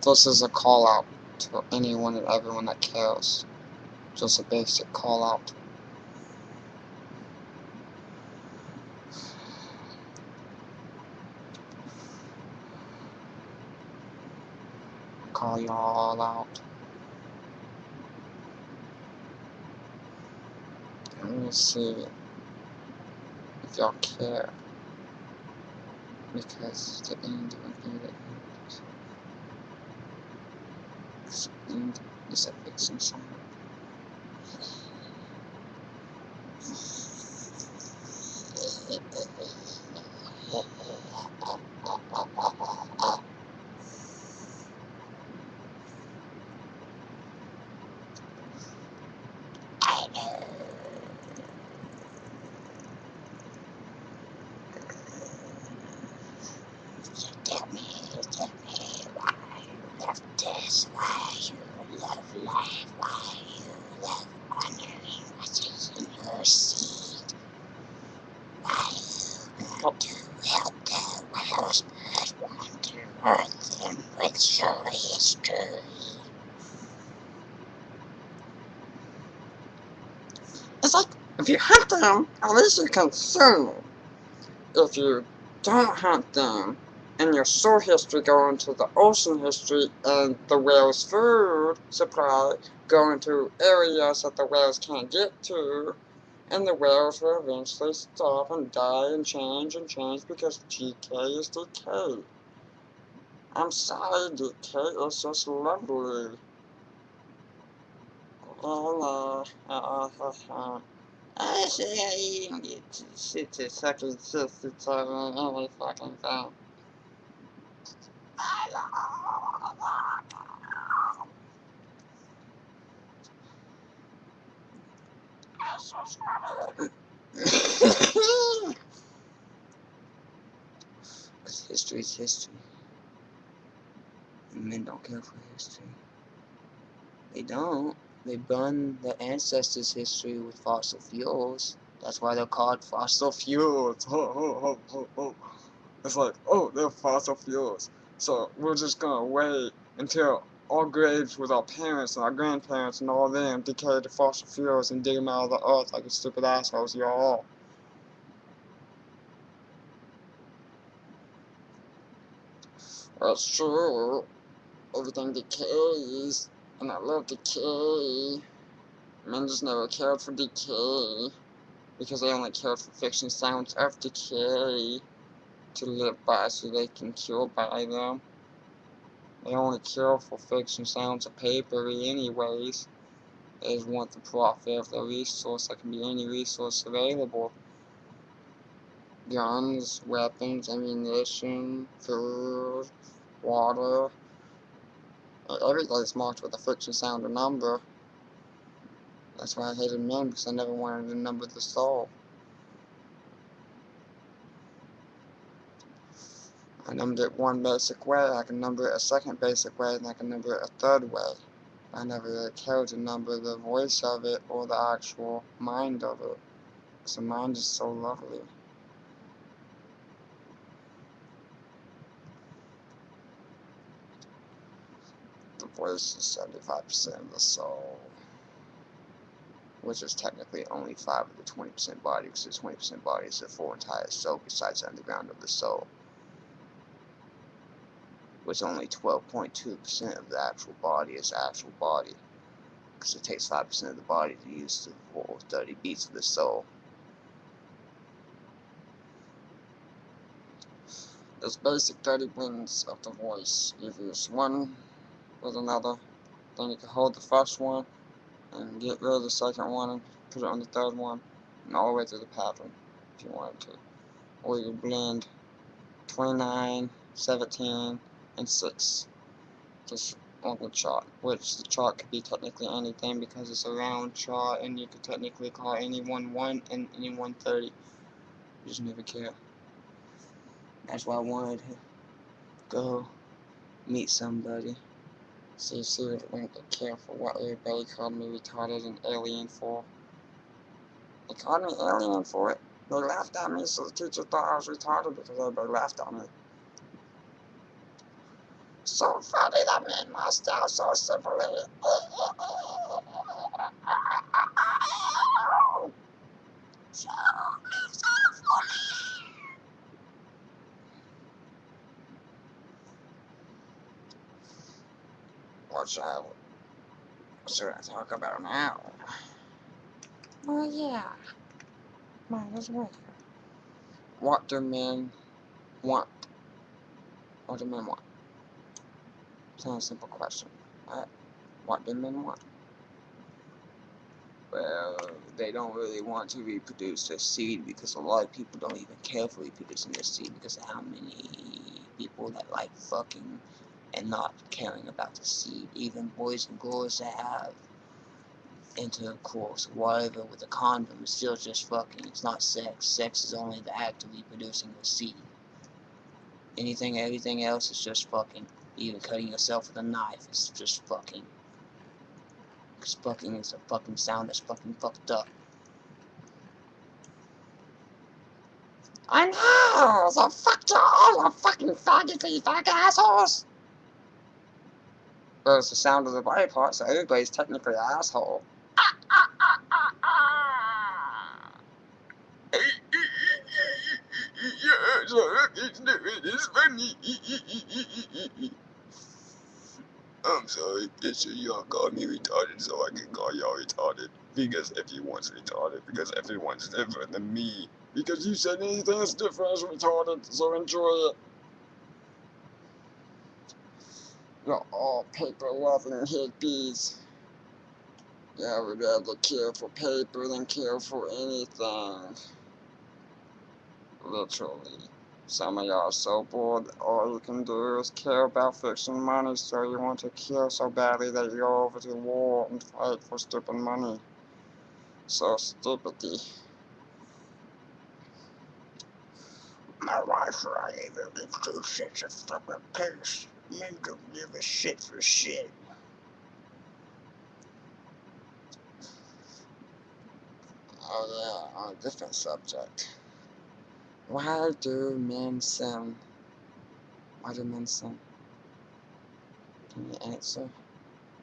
This is a call out to anyone and everyone that cares. Just a basic call out. Call you all out. Let me see if y'all care. Because the end of it is a fixing sound. I know. Tell me why you love this, why you love life, why you love honoring what is in your seed, why you want to help the whales but want to hurt them with your history. It's like, if you hunt them, at least you can sue. If you don't hunt them, and your soul history go into the ocean history, and the whale's food supply go into areas that the whales can't get to, and the whales will eventually stop and die and change because decay is decay. I'm sorry, decay is just lovely. I say I get shit to sucking sister telling every fucking thing. Because history is history. And men don't care for history. They don't. They burn their ancestors' history with fossil fuels. That's why they're called fossil fuels. It's like, oh, they're fossil fuels. So we're just gonna wait until our graves with our parents and our grandparents and all them decay to fossil fuels and dig them out of the earth like you stupid assholes you all. That's true. Everything decays, and I love decay. Men just never cared for decay, because they only cared for fiction sounds of decay to live by so they can kill by them. They only care for fiction sounds of papery anyways. They just want the profit of the resource that can be any resource available. Guns, weapons, ammunition, food, water. Everything's marked with a fiction sound or number. That's why I hated men, because I never wanted to number the soul. I numbered it one basic way, I can number it a second basic way, and I can number it a third way. I never really cared to number the voice of it or the actual mind of it, because the mind is so lovely. The voice is 75% of the soul, which is technically only 5 of the 20% body, because the 20% body is the full entire soul besides the underground of the soul, which only 12.2% of the actual body is actual body, because it takes 5% of the body to use the full 30 beats of the soul. There's basic 30 winds of the voice. You use one with another, then you can hold the first one and get rid of the second one and put it on the third one, and all the way through the pattern if you wanted to. Or you blend 29, 17, and 6 just on the chart, which the chart could be technically anything because it's a round chart, and you could technically call any one 1 and any one 30. You just never care. That's why I wanted to go meet somebody. See what it wouldn't care for what everybody called me retarded and alien for. They called me alien for it. They laughed at me, so the teacher thought I was retarded because everybody laughed at me. so funny that men must out so simply. So funny. What should I talk about now? Well, yeah, might as well. What do men want? What do men want? It's not a simple question, right? What do men want? Well, they don't really want to reproduce their seed because a lot of people don't even care for reproducing their seed because of how many people that like fucking and not caring about the seed. Even boys and girls that have intercourse, whatever, with a condom, it's still just fucking. It's not sex. Sex is only the act of reproducing your seed. Everything else is just fucking. Even cutting yourself with a knife is just fucking. Because fucking is a fucking sound that's fucking fucked up. I know! So fuck you all, you fucking faggoty fag assholes! Well, it's the sound of the body part, so everybody's technically an asshole. It's funny. I'm sorry, it's y'all called me retarded so I can call y'all retarded. Because everyone's retarded. Because everyone's different than me. Because you said anything that's different is retarded, so enjoy it. You're all paper-loving hippies. Yeah, we'd rather care for paper than care for anything. Literally. Some of y'all are so bored that all you can do is care about fixing money, so you want to kill so badly that you go over to war and fight for stupid money. So stupidly. My wife and I even live through such a fucking pace. Men don't give a shit for shit. Oh yeah, on a different subject. Why do men sin? Why do men sin? Can you answer?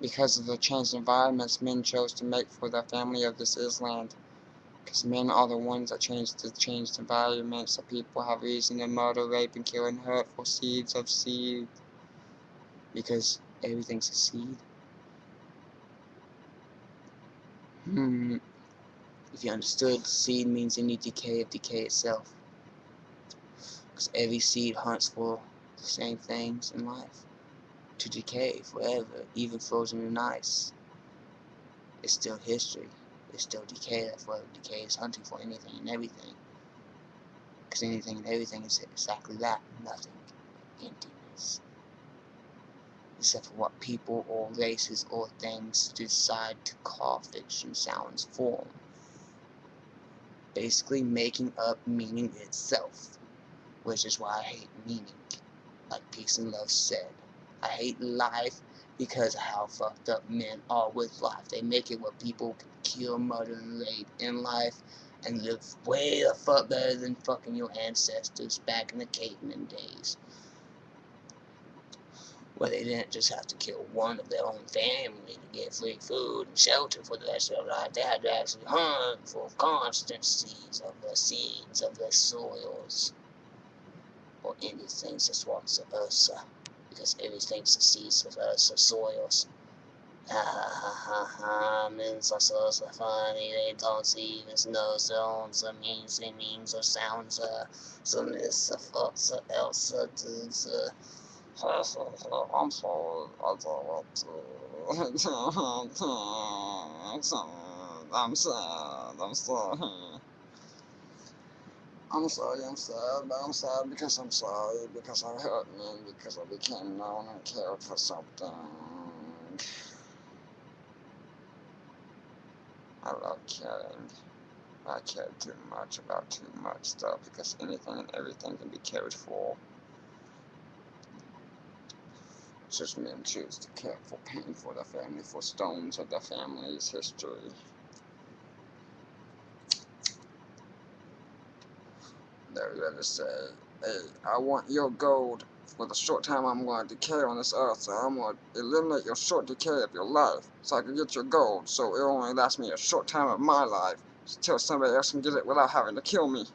Because of the changed environments men chose to make for their family of this island. Because men are the ones that changed the changed environment, so people have reason to murder, rape, and kill and hurt for seeds of seed. Because everything's a seed. If you understood, seed means any decay of decay itself. Because every seed hunts for the same things in life. To decay forever, even frozen in ice. It's still history. It's still decay. That's what decay is, hunting for anything and everything. Because anything and everything is exactly that. Nothing. Emptiness. Except for what people or races or things decide to call fiction sounds form. Basically making up meaning itself. Which is why I hate meaning. Like Peace and Love said. I hate life because of how fucked up men are with life. They make it where people can kill, murder, and rape in life and live way the fuck better than fucking your ancestors back in the caveman days. Where they didn't just have to kill one of their own family to get free food and shelter for the rest of their life. They had to actually hunt for constancies of the seeds of their soils. Or anything that's vice versa. Because everything's the seeds of versa soils. Men are so funny, they don't even know their own means or sounds. So Miss Fox Elsa does. I'm sorry, I don't want to. I'm sorry, I'm sad, I'm sorry. I'm sorry, I'm sad, but I'm sad because I'm sorry, because I hurt men, because I became known and cared for something. I love caring. I care too much about too much stuff, because anything and everything can be cared for. It's just men choose to care for pain for their family, for stones of their family's history. They'd rather say, hey, I want your gold for the short time I'm going to decay on this earth, so I'm going to eliminate your short decay of your life, so I can get your gold, so it only lasts me a short time of my life, until somebody else can get it without having to kill me.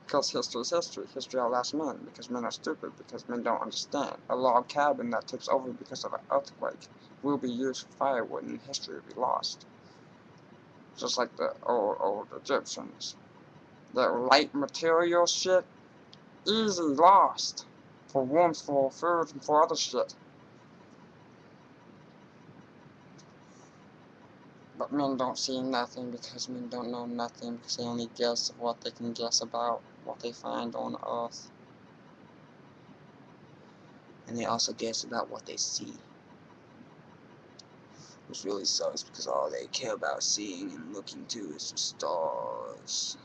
Because history is history. History outlasts men, because men are stupid, because men don't understand. A log cabin that tips over because of an earthquake will be used for firewood, and history will be lost. Just like the old Egyptians. That light material shit, easy lost. For warmth, for food, and for other shit. But men don't see nothing, because men don't know nothing, because they only guess of what they can guess about what they find on Earth. And they also guess about what they see. Which really sucks, because all they care about seeing and looking to is the stars.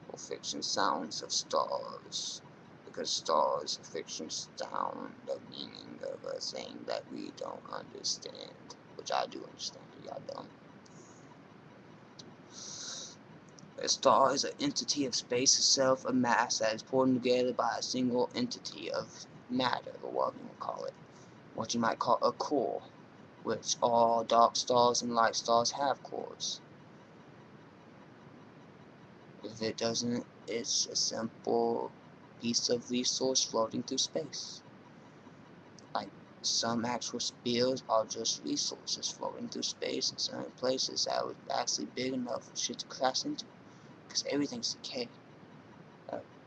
Or fiction sounds of stars. Because stars are fiction sound the meaning of a thing that we don't understand. Which I do understand, but y'all don't. A star is an entity of space itself, a mass that is pulled together by a single entity of matter, or whatever you want to call it. What you might call a core, which all dark stars and light stars have cores. If it doesn't, it's a simple piece of resource floating through space. Like some actual spheres are just resources floating through space in certain places that are actually big enough for shit to crash into. Because everything's decay.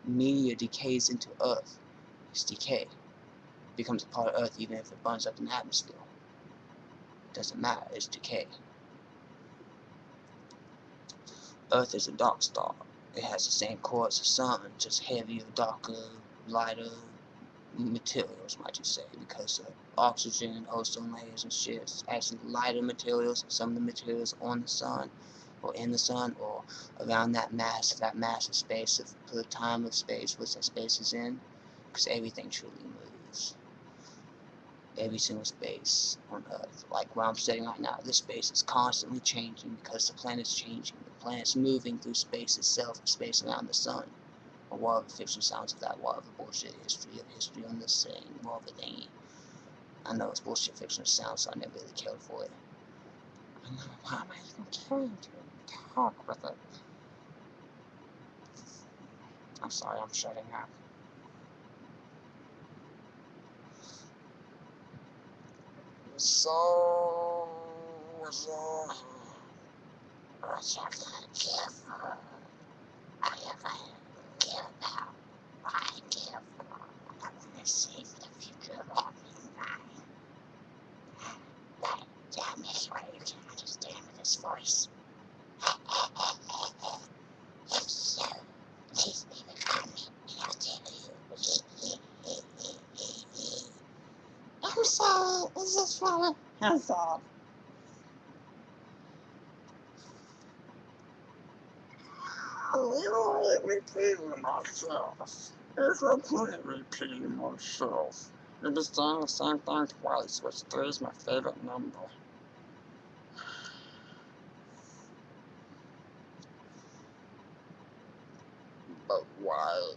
Meteor decays into Earth. It's decay. It becomes a part of Earth even if it burns up in the atmosphere. It doesn't matter, it's decay. Earth is a dark star. It has the same core as the sun, just heavier, darker, lighter materials, might you say, because of oxygen, ozone layers and shit. It's actually lighter materials, some of the materials on the sun, or in the sun, or around that mass of space, of per time of space, which that space is in, because everything truly moves. Every single space on Earth, like where I'm sitting right now, this space is constantly changing because the planet's changing. The planet's moving through space itself, space around the sun, or whatever fiction sounds of that, whatever bullshit history on this thing, whatever thingy. I know it's bullshit fiction sounds, so I never really cared for it. I know, why am I even caring to talk with it? I'm sorry, I'm shutting up. So, what's up, careful? I care about what I care for. I want to save the future of everything. But damn it, why you can't understand with this voice? If so, please leave a comment and I'll tell you. I'm sorry, it's just funny. I'm sorry. I'm repeating myself. It's a point repeating myself. You'll be saying the same thing twice, which 3 is my favorite number. But why?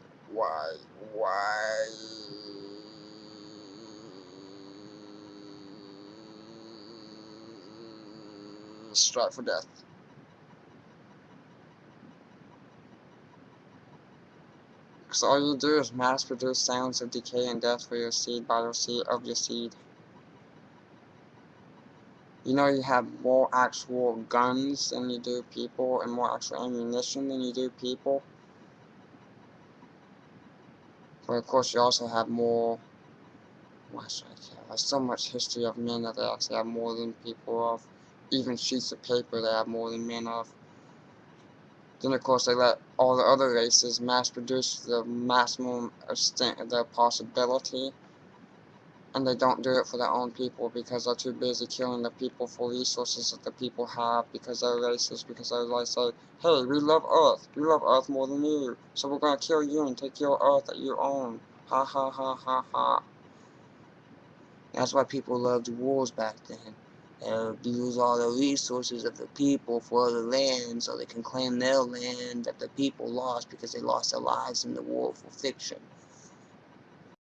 Strike for death. Because all you do is mass produce sounds of decay and death for your seed by your seed of your seed. You know you have more actual guns than you do people, and more actual ammunition than you do people. But of course you also have more, why should I care? There's so much history of men that they actually have more than people of. Even sheets of paper they have more than men of. Then of course they let all the other races mass produce the maximum extent of their possibility. And they don't do it for their own people because they're too busy killing the people for resources that the people have, because they're racist, because they like say, hey, we love Earth more than you, so we're gonna kill you and take your Earth that you own. Ha ha ha ha ha. That's why people loved wars back then. lose all the resources of the people for other land so they can claim their land that the people lost because they lost their lives in the war for fiction.